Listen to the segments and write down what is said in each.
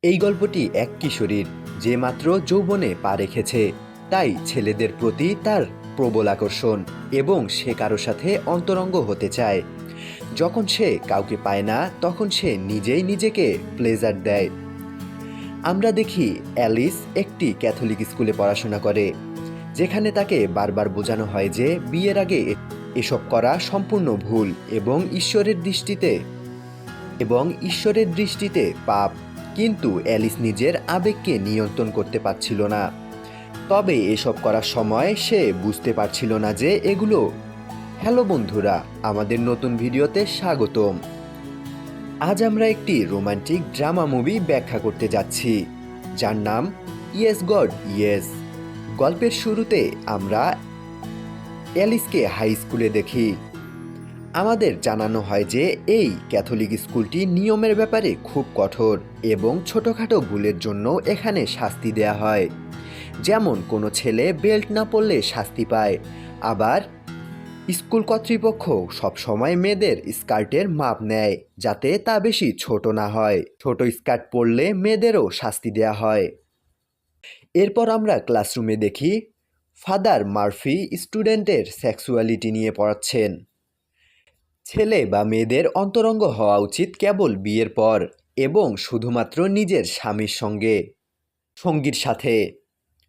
এই গল্পটি এক কিশোরীর যে মাত্র যৌবনে পা রেখেছে, তাই ছেলেদের প্রতি তার প্রবল আকর্ষণ এবং সে কারো সাথে অন্তরঙ্গ হতে চায়। যখন সে কাউকে পায় না তখন সে নিজেই নিজেকে প্লেজার দেয়। আমরা দেখি অ্যালিস একটি ক্যাথলিক স্কুলে পড়াশোনা করে, যেখানে তাকে বারবার বোঝানো হয় যে বিয়ের আগে এসব করা সম্পূর্ণ ভুল এবং ঈশ্বরের দৃষ্টিতে পাপ। কিন্তু অ্যালিস নিজের আবেগকে নিয়ন্ত্রণ করতে পারছিল না। তবে এসব করার সময় সে বুঝতে পারছিল না যে এগুলো। হ্যালো বন্ধুরা, আমাদের নতুন ভিডিওতে স্বাগতম। আজ আমরা একটি রোমান্টিক ড্রামা মুভি ব্যাখ্যা করতে যাচ্ছি, যার নাম ইয়েস গড ইয়েস। গল্পের শুরুতে আমরা অ্যালিসকে হাই স্কুলে দেখি। আমাদের জানানো হয় যে এই ক্যাথলিক স্কুলটি নিয়মের ব্যাপারে খুব কঠোর এবং ছোটোখাটো ভুলের জন্য এখানে শাস্তি দেয়া হয়। যেমন কোনো ছেলে বেল্ট না পরলে শাস্তি পায়। আবার স্কুল কর্তৃপক্ষ সবসময় মেয়েদের স্কার্টের মাপ নেয়, যাতে তা বেশি ছোট না হয়। ছোট স্কার্ট পরলে মেয়েদেরও শাস্তি দেয়া হয়। এরপর আমরা ক্লাসরুমে দেখি ফাদার মার্ফি স্টুডেন্টের সেক্সুয়ালিটি নিয়ে পড়াচ্ছেন। ছেলে বা মেয়েদের অন্তরঙ্গ হওয়া উচিত কেবল বিয়ের পর এবং শুধুমাত্র নিজের স্বামীর সঙ্গীর সাথে।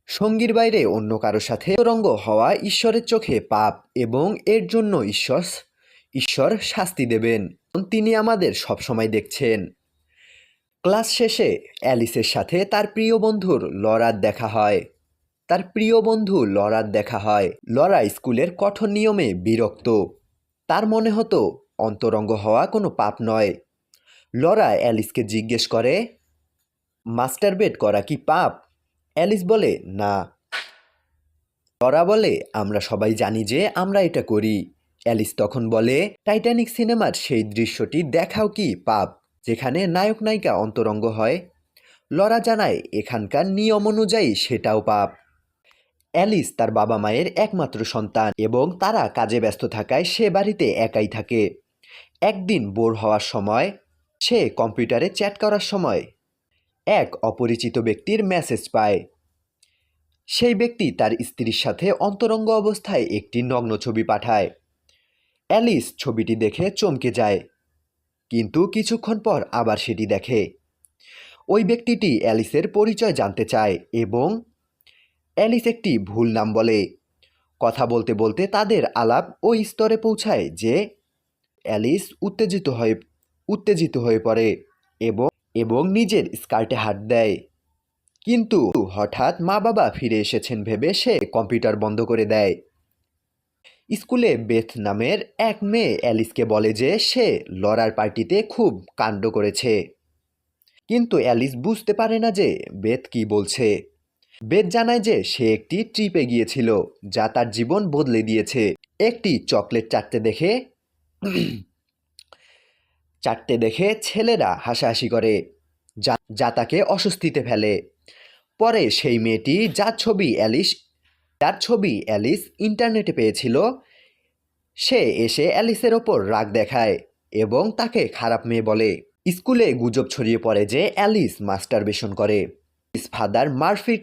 সঙ্গীর বাইরে অন্য কারো সাথে অন্তরঙ্গ হওয়া ঈশ্বরের চোখে পাপ এবং এর জন্য ঈশ্বর শাস্তি দেবেন। তিনি আমাদের সবসময় দেখছেন। ক্লাস শেষে অ্যালিসের সাথে তার প্রিয় বন্ধু লরার দেখা হয়। লরা স্কুলের কঠোর নিয়মে বিরক্ত। তার মনে হতো অন্তরঙ্গ হওয়া কোনো পাপ নয়। লরা অ্যালিসকে জিজ্ঞেস করে, মাস্টারবেট করা কি পাপ? অ্যালিস বলে, না। লরা বলে, আমরা সবাই জানি যে আমরা এটা করি। অ্যালিস তখন বলে, টাইটানিক সিনেমার সেই দৃশ্যটি দেখাও কি পাপ, যেখানে নায়ক নায়িকা অন্তরঙ্গ হয়? লরা জানায় এখানকার নিয়ম অনুযায়ী সেটাও পাপ। অ্যালিস তার বাবা মায়ের একমাত্র সন্তান এবং তারা কাজে ব্যস্ত থাকায় সে বাড়িতে একাই থাকে। একদিন বোর হওয়ার সময় সে কম্পিউটারে চ্যাট করার সময় এক অপরিচিত ব্যক্তির মেসেজ পায়। সেই ব্যক্তি তার স্ত্রীর সাথে অন্তরঙ্গ অবস্থায় একটি নগ্ন ছবি পাঠায়। অ্যালিস ছবিটি দেখে চমকে যায়, কিন্তু কিছুক্ষণ পর আবার সেটি দেখে। ওই ব্যক্তিটি অ্যালিসের পরিচয় জানতে চায় এবং অ্যালিস একটি ভুল নাম বলে। কথা বলতে বলতে তাদের আলাপ ওই স্তরে পৌঁছায় যে অ্যালিস উত্তেজিত হয়ে পড়ে এবং নিজের স্কার্টে হাত দেয়। কিন্তু হঠাৎ মা বাবা ফিরে এসেছেন ভেবে সে কম্পিউটার বন্ধ করে দেয়। স্কুলে বেথ নামের এক মেয়ে অ্যালিসকে বলে যে সে লরার পার্টিতে খুব কাণ্ড করেছে, কিন্তু অ্যালিস বুঝতে পারে না যে বেথ কি বলছে। বেথ জানায় যে সে একটি ট্রিপে গিয়েছিল যা তার জীবন বদলে দিয়েছে। একটি চকলেট চাটতে দেখে ছেলেরা হাসাহাসি করে, যা তাকে অস্বস্তিতে ফেলে। পরে সেই মেয়েটি যার ছবি অ্যালিস ইন্টারনেটে পেয়েছিল, সে এসে অ্যালিসের ওপর রাগ দেখায় এবং তাকে খারাপ মেয়ে বলে। স্কুলে গুজব ছড়িয়ে পড়ে যে অ্যালিস মাস্টারবেশন করে। ফাদার মার্ফির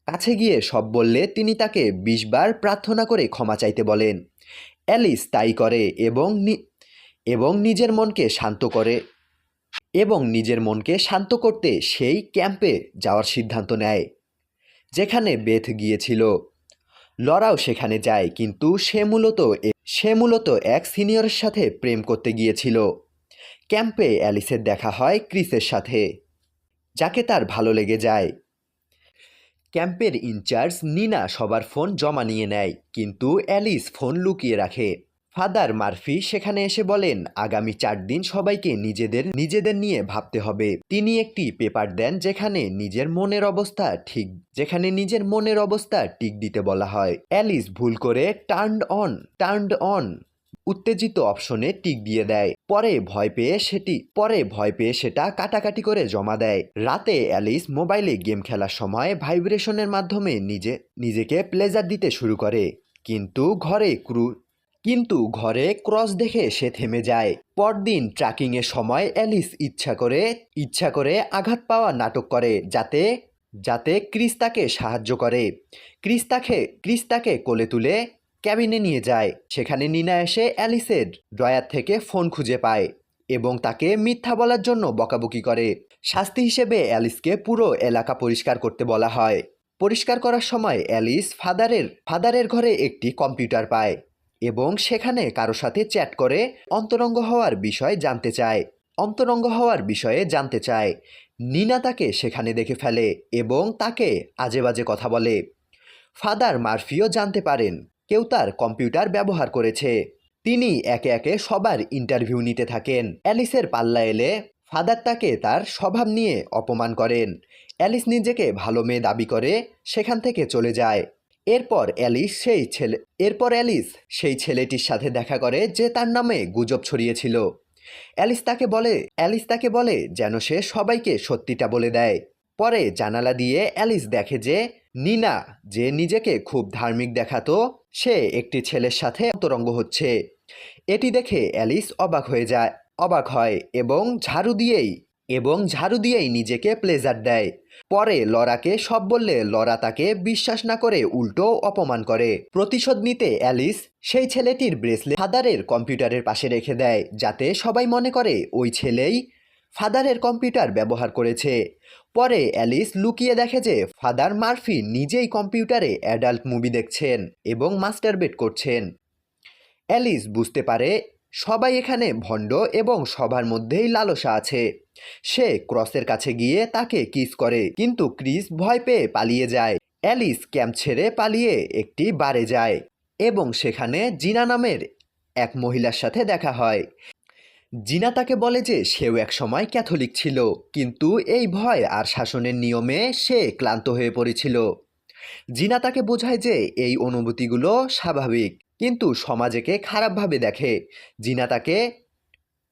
কাছে গিয়ে সব বললে তিনি তাকে 20 বার প্রার্থনা করে ক্ষমা চাইতে বলেন। অ্যালিস তাই করে এবং নিজের মনকে শান্ত করতে সেই ক্যাম্পে যাওয়ার সিদ্ধান্ত নেয় যেখানে বেথ গিয়েছিল। লরাও সেখানে যায়, কিন্তু সে মূলত এক সিনিয়রের সাথে প্রেম করতে গিয়েছিল। ক্যাম্পে অ্যালিসের দেখা হয় ক্রিসের সাথে, যাকে তার ভালো লেগে যায়। ক্যাম্পের ইনচার্জ নিনা সবার ফোন জমা নিয়ে নেয়, কিন্তু অ্যালিস ফোন লুকিয়ে রাখে। ফাদার মার্ফি সেখানে এসে বলেন আগামী 4 দিন সবাইকে নিজেদের নিয়ে ভাবতে হবে। তিনি একটি পেপার দেন যেখানে নিজের মনের অবস্থা টিক দিতে বলা হয়। অ্যালিস ভুল করে টার্নড অন উত্তেজিত অপশনে টিক দিয়ে দেয়। পরে ভয় পেয়ে সেটা কাটাকাটি করে জমা দেয়। রাতে অ্যালিস মোবাইলে গেম খেলার সময় ভাইব্রেশনের মাধ্যমে নিজেকে প্লেজার দিতে শুরু করে, কিন্তু ঘরে ক্রস দেখে সে থেমে যায়। পরদিন ট্র্যাকিংয়ের সময় অ্যালিস ইচ্ছা করে আঘাত পাওয়া নাটক করে যাতে যাতে ক্রিস তাকে সাহায্য করে। ক্রিস তাকে কোলে তুলে ক্যাবিনে নিয়ে যায়। সেখানে নিনা এসে অ্যালিসের ড্রয়ার থেকে ফোন খুঁজে পায় এবং তাকে মিথ্যা বলার জন্য বকাবকি করে। শাস্তি হিসেবে অ্যালিসকে পুরো এলাকা পরিষ্কার করতে বলা হয়। পরিষ্কার করার সময় অ্যালিস ফাদারের ঘরে একটি কম্পিউটার পায় এবং সেখানে কারো সাথে চ্যাট করে অন্তরঙ্গ হওয়ার বিষয়ে জানতে চায়। নিনা তাকে সেখানে দেখে ফেলে এবং তাকে আজে বাজে কথা বলে। ফাদার মার্ফিও জানতে পারেন কেউ তার কম্পিউটার ব্যবহার করেছে। তিনি একে একে সবার ইন্টারভিউ নিতে থাকেন। অ্যালিসের পাল্লা এলে ফাদার তাকে তার স্বভাব নিয়ে অপমান করেন। অ্যালিস নিজেকে ভালো মেয়ে দাবি করে সেখান থেকে চলে যায়। এরপর অ্যালিস সেই ছেলেটির সাথে দেখা করে যে তার নামে গুজব ছড়িয়েছিল। অ্যালিস তাকে বলে যেন সে সবাইকে সত্যিটা বলে দেয়। পরে জানালা দিয়ে অ্যালিস দেখে যে নিনা, যে নিজেকে খুব ধার্মিক দেখাতো, সে একটি ছেলের সাথে অন্তরঙ্গ হচ্ছে। এটি দেখে অ্যালিস অবাক হয় এবং ঝাড়ু দিয়েই নিজেকে প্লেজার দেয়। পরে লরাকে সব বললে লরা তাকে বিশ্বাস না করে উল্টো অপমান করে। প্রতিশোধ নিতে অ্যালিস সেই ছেলেটির ব্রেসলেট ফাদারের কম্পিউটারের পাশে রেখে দেয় যাতে সবাই মনে করে ওই ছেলেই ফাদারের কম্পিউটার ব্যবহার করেছে। পরে অ্যালিস লুকিয়ে দেখে যে ফাদার মার্ফি নিজেই কম্পিউটারে অ্যাডাল্ট মুভি দেখছেন এবং মাস্টারবেট করছেন। অ্যালিস বুঝতে পারে সবাই এখানে ভণ্ড এবং সবার মধ্যেই লালসা আছে। সে ক্রসের কাছে গিয়ে তাকে কিস করে কিন্তু ক্রিস ভয় পেয়ে পালিয়ে যায়। অ্যালিস ক্যাম্প ছেড়ে পালিয়ে একটি বারে যায় এবং সেখানে জিনা নামের এক মহিলার সাথে দেখা হয়। জিনা তাকে বলে যে সেও একসময় ক্যাথলিক ছিল কিন্তু এই ভয় আর শাসনের নিয়মে সে ক্লান্ত হয়ে পড়েছিল। জিনা তাকে বোঝায় যে এই অনুভূতিগুলো স্বাভাবিক কিন্তু সমাজ একে খারাপভাবে দেখে। জিনা তাকে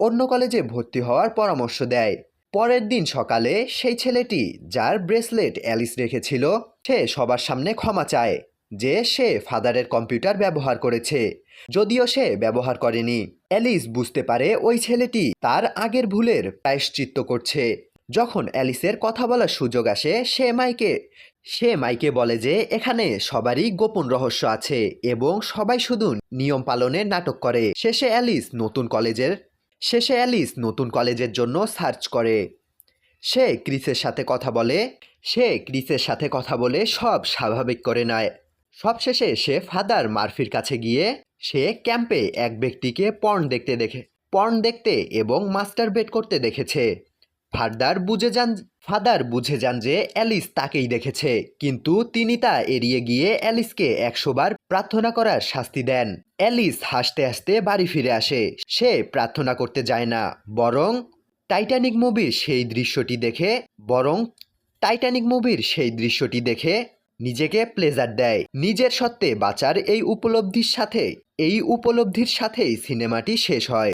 অন্য কলেজে ভর্তি হওয়ার পরামর্শ দেয়। পরের দিন সকালে সেই ছেলেটি যার ব্রেসলেট অ্যালিস রেখেছিল সে সবার সামনে ক্ষমা চায় যে সে ফাদারের কম্পিউটার ব্যবহার করেছে, যদিও সে ব্যবহার করেনি। অ্যালিস বুঝতে পারে ওই ছেলেটি তার আগের ভুলের প্রায়শ্চিত্ত করছে। যখন অ্যালিসের কথা বলার সুযোগ আসে সে মাইকে বলে যে এখানে সবারই গোপন রহস্য আছে এবং সবাই শুধু নিয়ম পালনের নাটক করে। শেষে অ্যালিস নতুন কলেজের জন্য সার্চ করে। সে ক্রিসের সাথে কথা বলে সব স্বাভাবিক করে নেয়। সবশেষে সে ফাদার মার্ফির কাছে গিয়ে সে ক্যাম্পে এক ব্যক্তিকে পর্ন দেখতে এবং মাস্টারবেট করতে দেখেছে। ফাদার বুঝে যান যে অ্যালিস তাকেই দেখেছে কিন্তু তিনি তা এড়িয়ে গিয়ে অ্যালিসকে 100 বার প্রার্থনা করার শাস্তি দেন। অ্যালিস হাসতে হাসতে বাড়ি ফিরে আসে। সে প্রার্থনা করতে যায় না, বরং টাইটানিক মুভির সেই দৃশ্যটি দেখে নিজেকে প্লেজার দেয়। নিজের সত্ত্বে বাঁচার এই উপলব্ধির সাথেই সিনেমাটি শেষ হয়।